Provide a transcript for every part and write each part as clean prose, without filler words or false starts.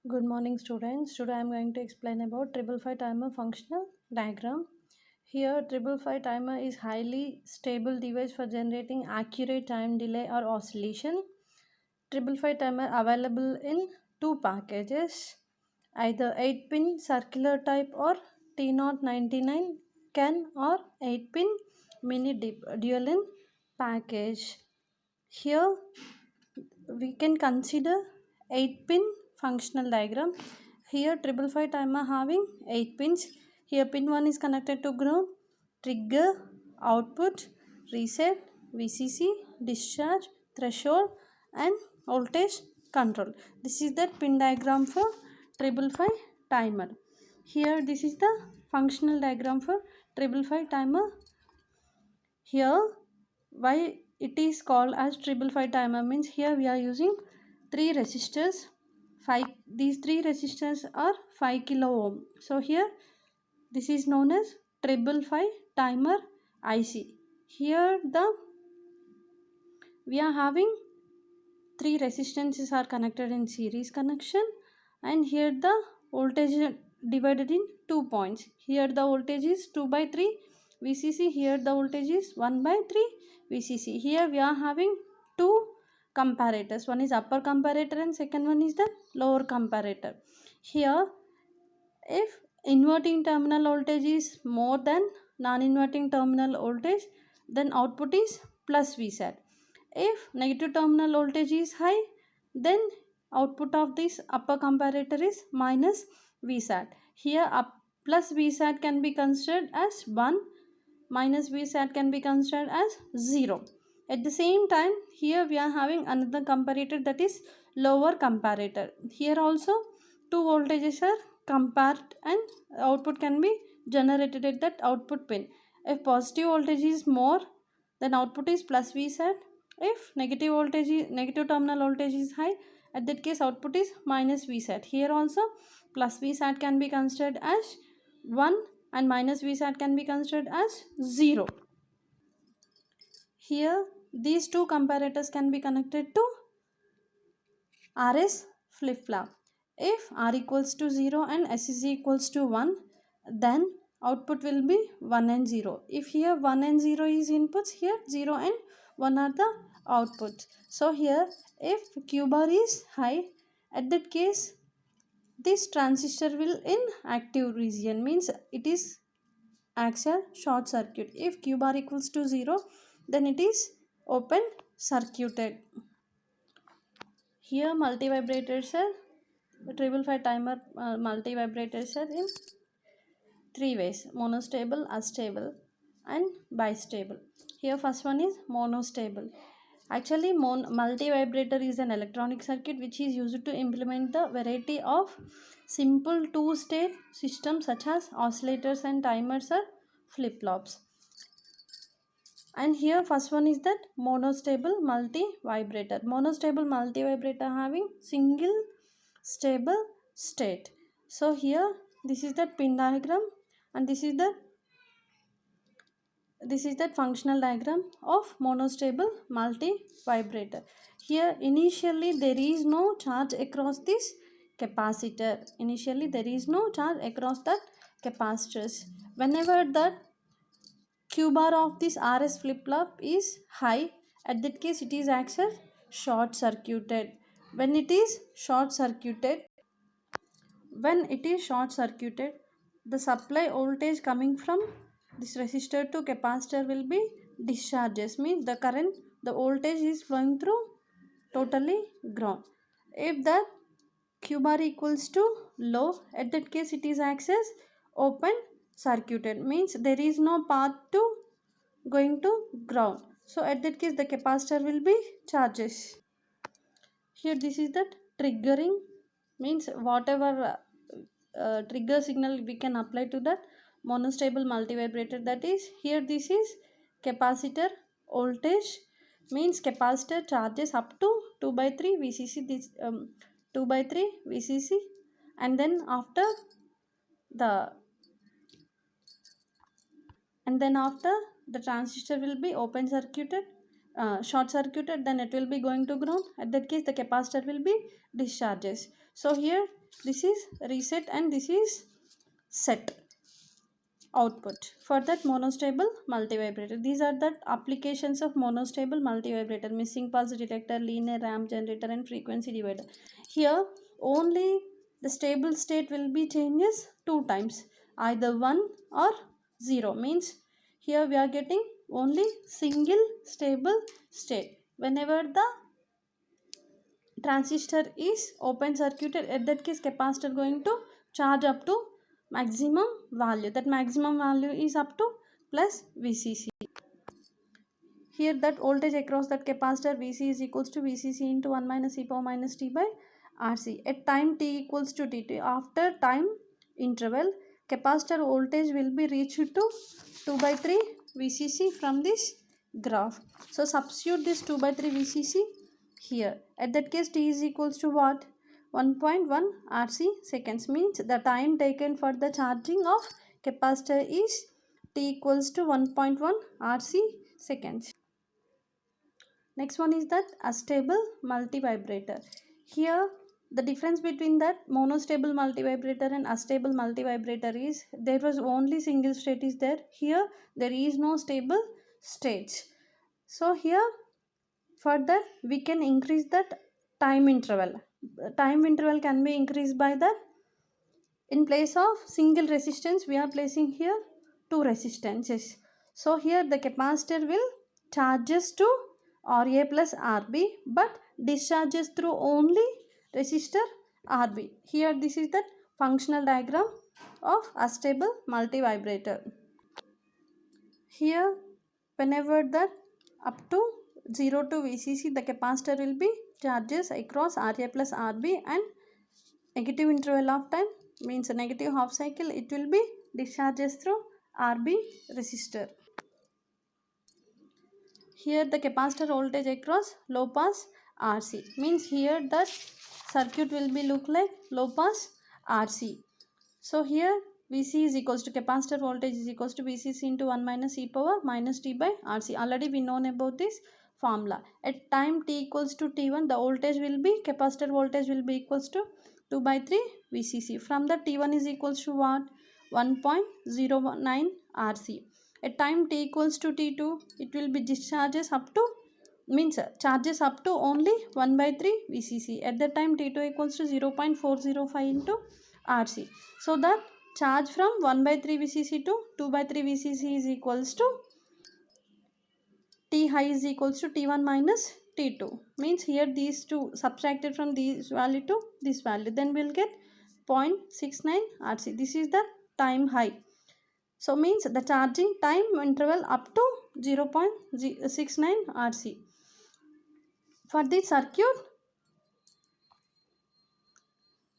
Good morning, students. Today I am going to explain about 555 timer functional diagram. Here, 555 timer is highly stable device for generating accurate time delay or oscillation. 555 timer available in two packages, either 8-pin circular type or T099 CAN or 8-pin mini dual in package. Here we can consider 8-pin functional diagram. Here 555 timer having 8 pins. Here pin 1 is connected to ground, trigger, output, reset, VCC, discharge, threshold and voltage control. This is the pin diagram for 555 timer. Here this is the functional diagram for 555 timer. Here why it is called as 555 timer means here we are using three resistors. These three resistors are 5 kilo ohm. So here this is known as 555 timer IC. Here we are having three resistances are connected in series connection, and here the voltage is divided in 2 points. Here the voltage is 2 by 3 VCC, here the voltage is 1 by 3 VCC. Here we are having two comparators, one is upper comparator and second one is the lower comparator. Here if inverting terminal voltage is more than non-inverting terminal voltage, then output is plus VSAT. If negative terminal voltage is high, then output of this upper comparator is minus VSAT. Here plus VSAT can be considered as 1, minus VSAT can be considered as 0. At the same time, here we are having another comparator, that is lower comparator. Here also two voltages are compared and output can be generated at that output pin. If positive voltage is more, then output is plus VSAT. If negative terminal voltage is high, at that case output is minus VSAT. Here also plus VSAT can be considered as 1 and minus VSAT can be considered as 0. Here these two comparators can be connected to RS flip-flop. If R equals to 0 and S is equals to 1, then output will be 1 and 0. If here 1 and 0 is inputs, here 0 and 1 are the outputs. So here if Q bar is high, at that case this transistor will in active region, means it is acts a short circuit. If Q bar equals to 0, then it is open circuited. Here multi-vibrators are 555 timer multi-vibrators are in three ways: monostable, astable and bistable. Here first one is monostable. Actually multi-vibrator is an electronic circuit which is used to implement the variety of simple two-state systems such as oscillators and timers or flip-flops. And here first one is that monostable multi-vibrator. Monostable multi-vibrator having single stable state. So here this is the pin diagram and this is the functional diagram of monostable multi-vibrator. Here initially there is no charge across this capacitor. Initially there is no charge across that capacitors. Whenever the Q bar of this RS flip-flop is high, at that case it is acts as short circuited. When it is short circuited, the supply voltage coming from this resistor to capacitor will be discharges, means the voltage is flowing through totally ground. If the Q bar equals to low, at that case it is acts as open circuited, means there is no path to going to ground. So at that case the capacitor will be charges. Here this is the triggering, means whatever trigger signal we can apply to that monostable multivibrator, that is here this is capacitor voltage, means capacitor charges up to 2 by 3 VCC, this 2 by 3 VCC, and then after the transistor will be open circuited. short circuited, then it will be going to ground. At that case, the capacitor will be discharges. So here this is reset and this is set output for that monostable multivibrator. These are the applications of monostable multivibrator: missing pulse detector, linear ramp generator, and frequency divider. Here only the stable state will be changes two times, either 1 or 0. Means here we are getting only single stable state. Whenever the transistor is open circuited, at that case capacitor going to charge up to maximum value. That maximum value is up to plus VCC. Here that voltage across that capacitor VC is equals to VCC into 1 minus e power minus t by RC. At time t equals to dt, after time interval, capacitor voltage will be reached to 2 by 3 VCC from this graph. So substitute this 2 by 3 VCC here. At that case t is equals to what? 1.1 RC seconds. Means the time taken for the charging of capacitor is t equals to 1.1 RC seconds. Next one is that astable multivibrator. Here the difference between that monostable multivibrator and astable multivibrator is there was only single state is there. Here there is no stable states. So here for that we can increase that time interval. Time interval can be increased by that. In place of single resistance we are placing here two resistances. So here the capacitor will charges to Ra plus Rb but discharges through only resistor Rb. Here this is the functional diagram of astable multivibrator. Here whenever the up to 0 to VCC, the capacitor will be charges across Ra plus Rb, and negative interval of time means a negative half cycle, it will be discharges through Rb resistor. Here the capacitor voltage across low pass RC, means here the circuit will be look like low pass RC. So here VC is equals to capacitor voltage is equals to VCC into 1 minus e power minus t by RC. Already we know about this formula. At time t equals to t1, the voltage will be, capacitor voltage will be equals to 2 by 3 VCC. From the t1 is equals to what? 1.09 RC. At time t equals to t2, it will be discharges up to, means charges up to only 1 by 3 VCC. At that time t2 equals to 0.405 into RC. So that charge from 1 by 3 VCC to 2 by 3 VCC is equals to T high is equals to T1 minus T2. Means here these two subtracted from this value to this value. Then we will get 0.69 RC. This is the time high. So means the charging time interval up to 0.69 RC. For this circuit,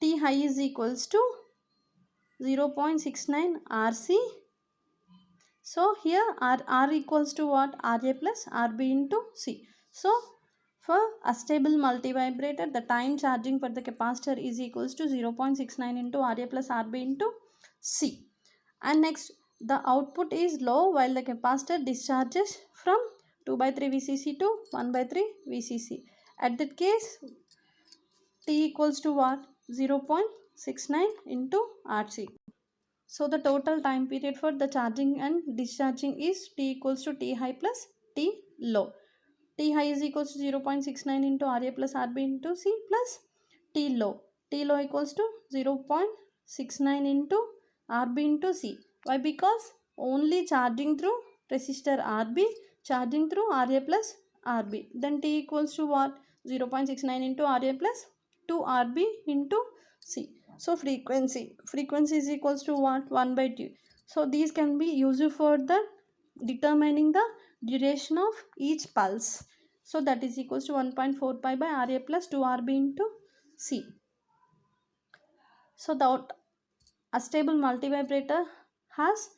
T high is equals to 0.69 RC. So here R equals to what? Ra plus Rb into C. So for a stable multivibrator, the time charging for the capacitor is equals to 0.69 into Ra plus Rb into C. And next, the output is low while the capacitor discharges from 2 by 3 VCC to 1 by 3 VCC. At that case, T equals to what? 0.69 into RC. So the total time period for the charging and discharging is T equals to T high plus T low. T high is equals to 0.69 into Ra plus Rb into C plus T low. T low equals to 0.69 into Rb into C. Why? Because only charging through resistor Rb, charging through Ra plus Rb. Then T equals to what? 0.69 into Ra plus 2 Rb into C. So frequency is equals to what? 1 by 2. So these can be used for the determining the duration of each pulse. So that is equals to 1.4 pi by Ra plus 2 Rb into C. So the astable multivibrator has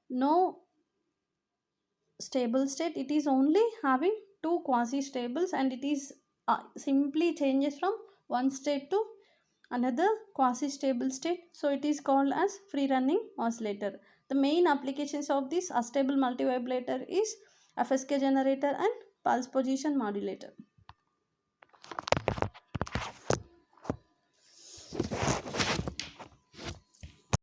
no stable state. It is only having two quasi-stables, and it is simply changes from one state to another quasi-stable state. So it is called as free running oscillator. The main applications of this astable multivibrator is FSK generator and pulse position modulator.